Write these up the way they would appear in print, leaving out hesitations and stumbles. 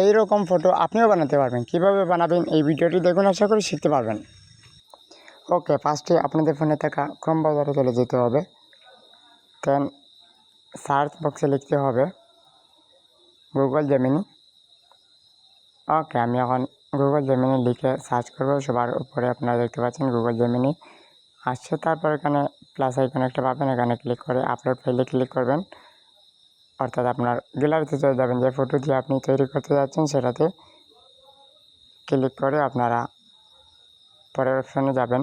এই রকম ফটো আপনিও বানাতে পারবেন। কিভাবে বানাবেন এই ভিডিওটি দেখুন, আশা করি শিখতে পারবেন। ওকে, ফার্স্টে আপনাদের ফোনে থাকা ক্রোম ব্রাউজারে চলে যেতে হবে। দেন সার্চ বক্সে লিখতে হবে গুগল জেমিনি। ওকে, আমি এখন গুগল জেমিনি লিখে সার্চ করব। সবার উপরে আপনারা দেখতে পাচ্ছেন গুগল জেমিনি আসছে। তারপর এখানে প্লাস আইকন একটা পাবেন, এখানে ক্লিক করে আপলোড ফাইলে ক্লিক করবেন। অর্থাৎ আপনার গ্যালারিতে চলে যাবেন, যে ফটো দিয়ে আপনি তৈরি করতে যাচ্ছেন সেটাতে ক্লিক করে আপনারা পরের অপশনে যাবেন।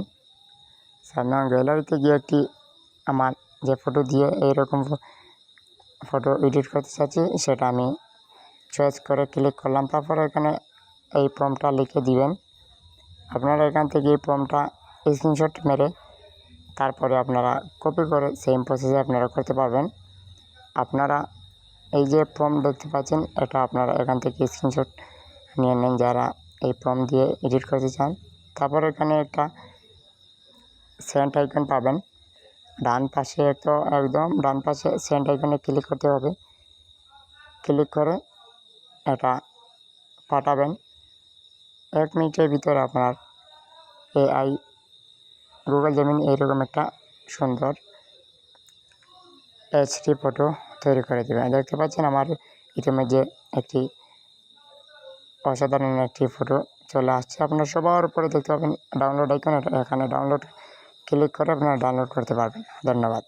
সামনে গ্যালারিতে গিয়ে একটি আমার যে ফটো দিয়ে এইরকম ফটো এডিট করতে চাচ্ছি সেটা আমি চয়েস করে ক্লিক করলাম। তারপরে এখানে এই প্রম্পটটা লিখে দিবেন। আপনারা এখান থেকে এই প্রম্পটটা স্ক্রিনশট মেরে তারপরে আপনারা কপি করে সেম প্রসেসে আপনারা করতে পারবেন। আপনারা এই যে প্রম্পট দেখতে পাচ্ছেন, এটা আপনারা এখান থেকে স্ক্রিনশট নিয়ে নেন যারা এই প্রম্পট দিয়ে এডিট করতে চান। তারপর এখানে একটা সেন্ড আইকন পাবেন ডান পাশে, তো একদম ডান পাশে সেন্ড আইকনে ক্লিক করতে হবে। ক্লিক করে এটা পাঠাবেন। 1 মিনিটের ভিতরে আপনার এআই গুগল জেমিনি এইরকম একটা সুন্দর এইচডি ফটো তৈরি করে দেবেন। দেখতে পাচ্ছেন আমার ইতিমধ্যে একটি অসাধারণ একটি ফটো চলে আসছে। আপনার সবার উপরে দেখতে পাবেন ডাউনলোড আইকন, এখানে ডাউনলোড ক্লিক করে আপনারা ডাউনলোড করতে পারবেন। ধন্যবাদ।